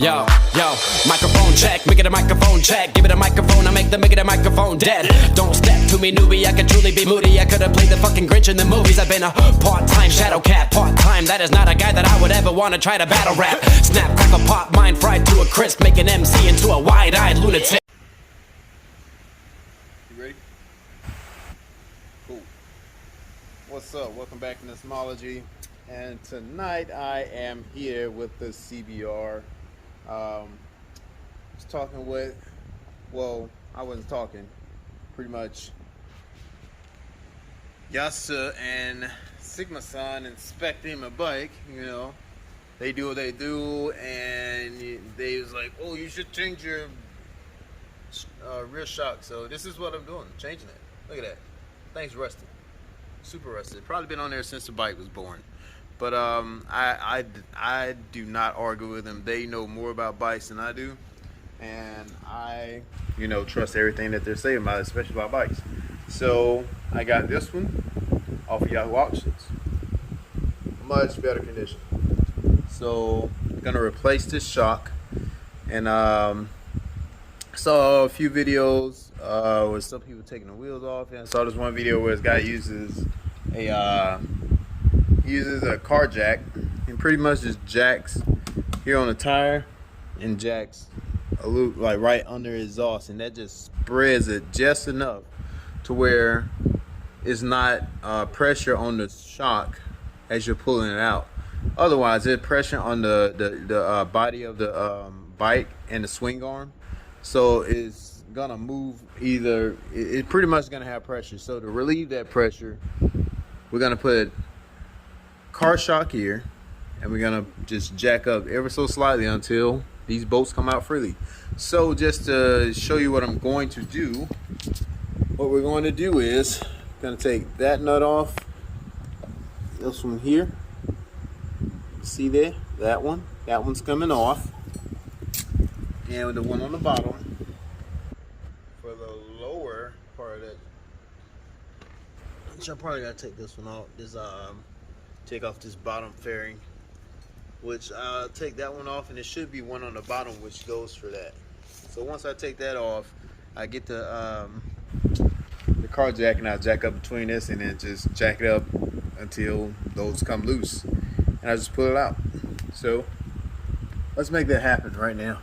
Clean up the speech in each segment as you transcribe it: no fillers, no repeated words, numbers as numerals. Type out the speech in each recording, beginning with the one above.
Yo, microphone check, make it a microphone check. Give it a microphone, I make it a microphone dead. Don't step to me, newbie, I could truly be moody. I could've played the fucking Grinch in the movies. I've been a part-time shadow cat, part-time. That is not a guy that I would ever wanna try to battle rap. Snap, crackle, pop, mind fried to a crisp. Make an MC into a wide-eyed lunatic. You ready? Cool. What's up? Welcome back to NISMOLOGY. And tonight I am here with the CBR. I was talking with, well, I wasn't talking, pretty much Yasa and Sigma-san inspecting my bike. You know, they do what they do, and they was like, oh, you should change your rear shock. So this is what I'm doing, changing it. Look at that. Thing's rusted, super rusted. Probably been on there since the bike was born. But I do not argue with them. They know more about bikes than I do, and I, trust everything that they're saying about it, especially about bikes. So I got this one off of Yahoo Auctions, much better condition. So I'm gonna replace this shock, and saw a few videos with some people taking the wheels off, and I saw this one video where this guy uses a car jack and pretty much just jacks here on the tire and jacks a loop like right under his exhaust, and that just spreads it just enough to where it's not pressure on the shock as you're pulling it out. Otherwise, there's pressure on the body of the bike and the swing arm, so it's gonna move either. It pretty much gonna have pressure. So to relieve that pressure, we're gonna put car shock here, and we're gonna just jack up ever so slightly until these bolts come out freely. So just to show you what I'm going to do, what we're going to do is gonna take that nut off, this one here, see there, that one's coming off, and the one on the bottom for the lower part of that, which I probably gotta take this one off, take off this bottom fairing, which I'll take that one off, and there should be one on the bottom which goes for that. So once I take that off, I get the car jack, and I'll jack up between this and then just jack it up until those come loose, and I just pull it out. So let's make that happen right now.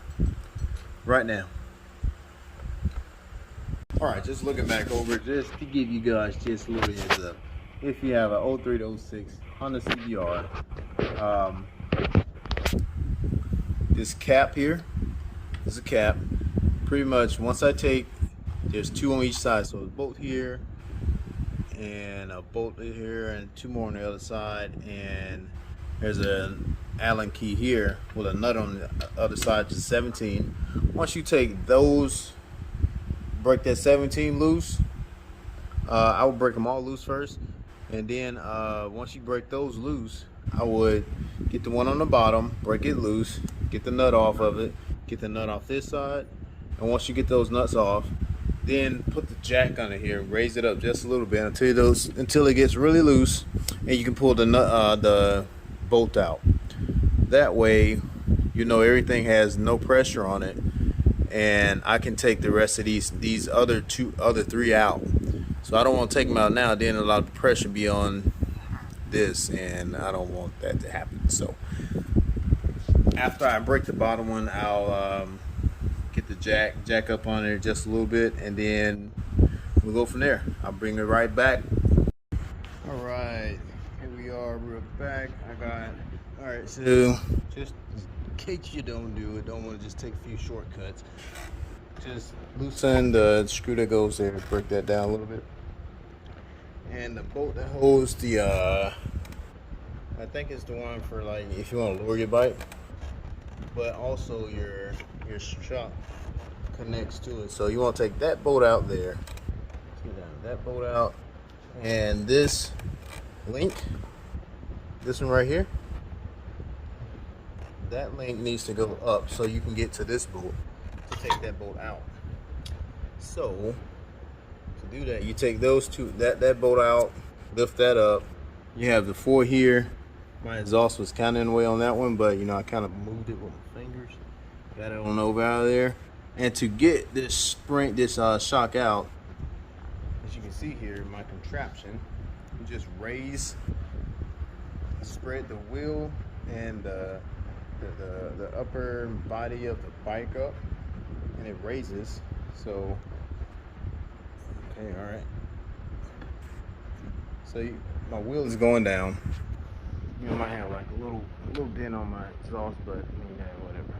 Alright, just looking back over it, just to give you guys just a little heads up. If you have a 03 to 06 Honda CBR, this cap here is a cap. Pretty much once I take, there's two on each side, so a bolt here and a bolt here and two more on the other side, and there's an Allen key here with a nut on the other side, just 17. Once you take those, break that 17 loose, I would break them all loose first. And then once you break those loose, I would get the one on the bottom, break it loose, get the nut off of it, get the nut off this side, and once you get those nuts off, then put the jack under here, raise it up just a little bit until it gets really loose, and you can pull the bolt out. That way, everything has no pressure on it, and I can take the rest of these other three out. So I don't want to take them out now, then a lot of pressure be on this, and I don't want that to happen. So after I break the bottom one, I'll get the jack up on there just a little bit, and then we'll go from there. I'll bring it right back. All right, here we are, we're back. All right, so just in case you don't want to just take a few shortcuts, just loosen the screw that goes there, break that down a little bit, and the bolt that holds the I think it's the one for like if you want to lower your bike, but also your shock connects to it. So you want to take that bolt out there, that bolt out, and this link, this one right here, that link needs to go up so you can get to this bolt to take that bolt out. So to do that, you take those two, that bolt out, lift that up. You have the 4 here. My exhaust was kind of in the way on that one, but I kind of moved it with my fingers. Got it on over out of there. And to get this spring, this shock out, as you can see here, my contraption, you just raise, spread the wheel and the upper body of the bike up, and it raises. So, okay, all right. So my wheel is going down. You know, I might have like a little dent on my exhaust, but I mean, yeah, whatever.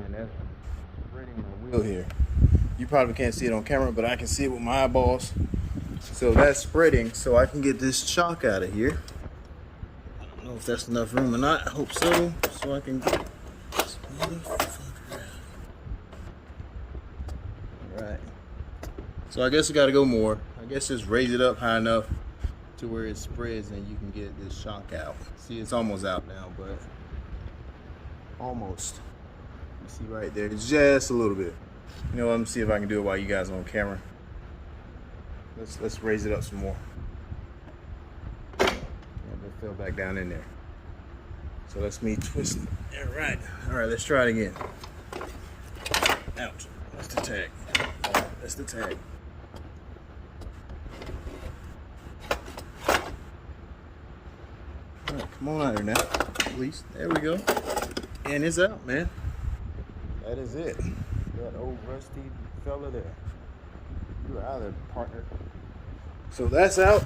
And that's spreading my wheel here. You probably can't see it on camera, but I can see it with my eyeballs. So that's spreading, so I can get this shock out of here. I don't know if that's enough room or not. I hope so. So I can get this motherfucker out. Alright. So I guess I gotta go more. I guess just raise it up high enough to where it spreads and you can get this shock out. See, it's almost out now, but almost. You see right there, just a little bit. You know what, let me see if I can do it while you guys are on camera. Let's raise it up some more. Yeah, it fell back down in there. So that's me twisting. Alright, let's try it again. Ouch, that's the tag. That's the tag. Alright, come on out here now, please. There we go. And it's out, man. That is it. That old rusty fella there. You're out of there, partner. So that's out.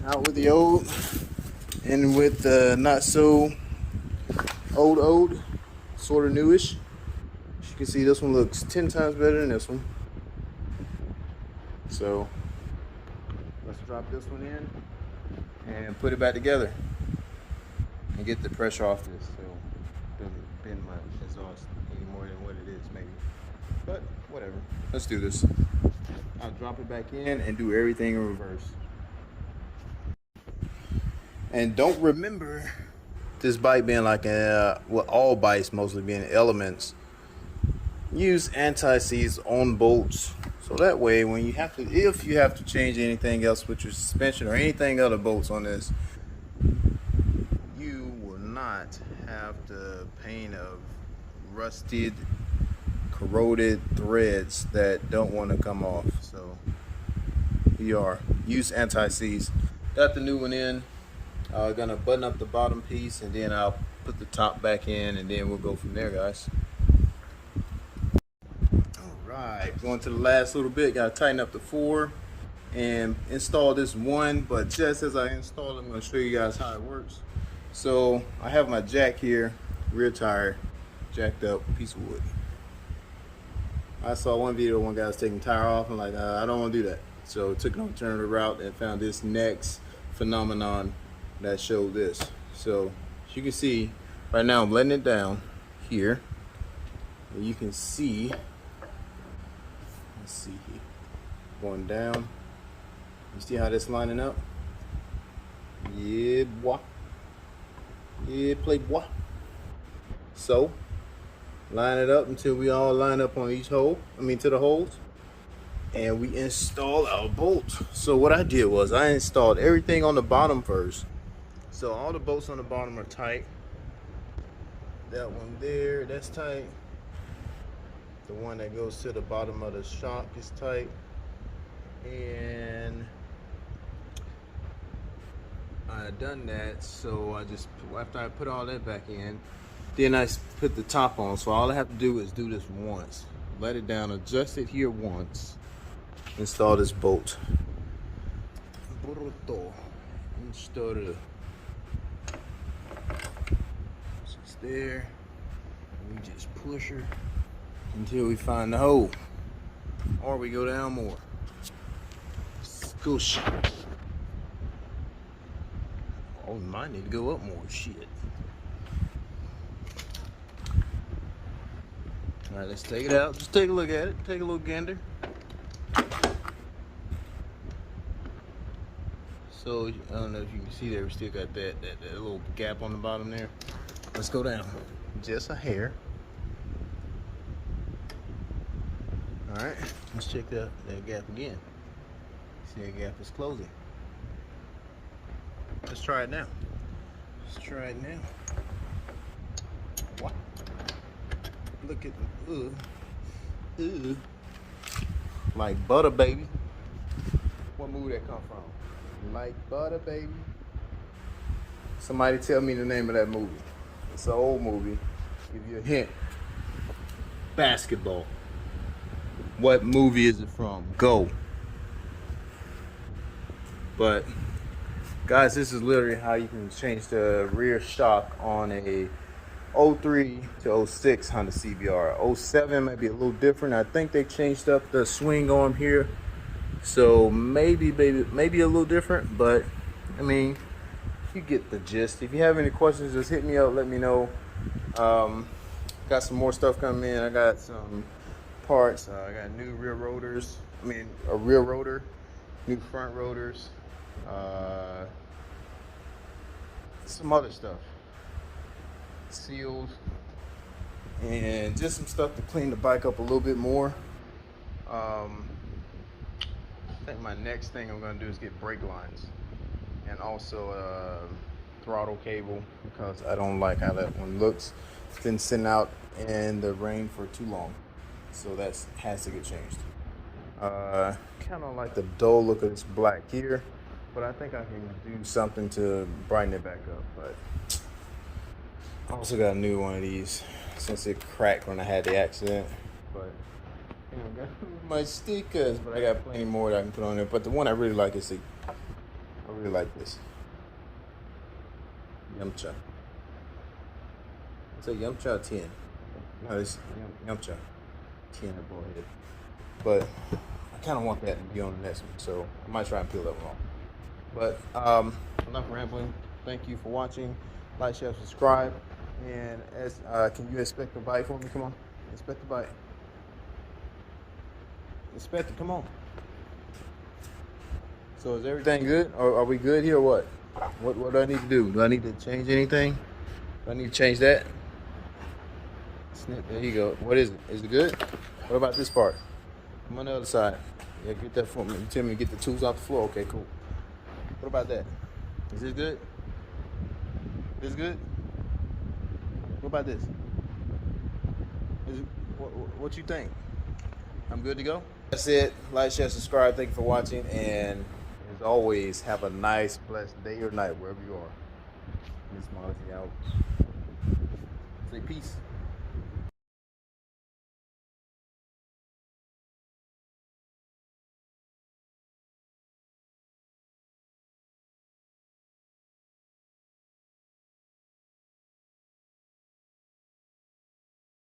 Out with the old and with the not so old, sort of newish. As you can see, this one looks 10 times better than this one. So let's drop this one in and put it back together and get the pressure off this so it doesn't bend my exhaust any more than what it is, maybe. But whatever, let's do this. I'll drop it back in and do everything in reverse. And don't remember this bike being like well, all bikes mostly being elements. Use anti-seize on bolts, so that way when you have to, if you have to change anything else with your suspension or anything other bolts on this, you will not have the pain of rusted, corroded threads that don't want to come off. So use anti-seize. Got the new one in. Gonna button up the bottom piece and then I'll put the top back in and then we'll go from there, guys. Alright, going to the last little bit. Gotta tighten up the 4 and install this one, but just as I install it, I'm gonna show you guys how it works. So I have my jack here, rear tire jacked up, piece of wood. I saw one video, one guy was taking the tire off. I'm like, I don't want to do that. So took an alternative route and found this next phenomenon that showed this. So as you can see, right now I'm letting it down here. And you can see, let's see here, going down. You see how this lining up? Yeah, boy. Yeah, play boy. So line it up until we all line up on each hole, to the holes, and we install our bolt. So what I did was I installed everything on the bottom first. So all the bolts on the bottom are tight. That one there, that's tight. The one that goes to the bottom of the shock is tight. And I done that, so I just, after I put all that back in, then I put the top on. So all I have to do is do this once. Let it down, adjust it here once. Install this bolt. Install it. So it's there. And we just push her until we find the hole. Or we go down more. Squish. Oh, we might need to go up more. Shit. All right, let's take it out. Just take a look at it. Take a little gander. So I don't know if you can see there, we still got that little gap on the bottom there. Let's go down. Just a hair. All right, let's check that gap again. See, that gap is closing. Let's try it now. Let's try it now. Look at like butter, baby. What movie that come from? Like butter, baby. Somebody tell me the name of that movie. It's an old movie. Give you a hint. Basketball. What movie is it from? Go. But guys, this is literally how you can change the rear shock on a 03 to 06 Honda CBR. 07 might be a little different. I think they changed up the swing arm here, so maybe a little different, but I mean, you get the gist. If you have any questions, just hit me up, let me know. Got some more stuff coming in. I got some parts. I got new rear rotors. I mean, a rear rotor, new front rotors, some other stuff, seals, and just some stuff to clean the bike up a little bit more. I think my next thing I'm gonna do is get brake lines and also a throttle cable, because I don't like how that one looks. It's been sitting out in the rain for too long, so that has to get changed. Kind of like the dull look of this black here, but I think I can do something to brighten it back up. But I also got a new one of these since it cracked when I had the accident. But you know, got my stickers, but I got plenty more that I can put on there. But the one I really like is I really like this. Yumcha. It's a Yumcha 10. No, it's Yumcha 10 I bought it. But I kind of want that to be on the next one, so I might try and peel that one off. But enough rambling. Thank you for watching. Like, share, subscribe. And as can you inspect the bike for me? Come on, inspect the bike. Inspect it. Come on. So is everything good? Or are we good here? Or what? What do I need to do? Do I need to change anything? Do I need to change that? Snip. There you go. What is it? Is it good? What about this part? Come on the other side. Yeah, get that for me. You tell me to get the tools off the floor. Okay, cool. What about that? Is this good? This good? What about this? What you think? I'm good to go? That's it. Like, share, subscribe. Thank you for watching. And as always, have a nice, blessed day or night, wherever you are. NISMOLOGY out. Say peace.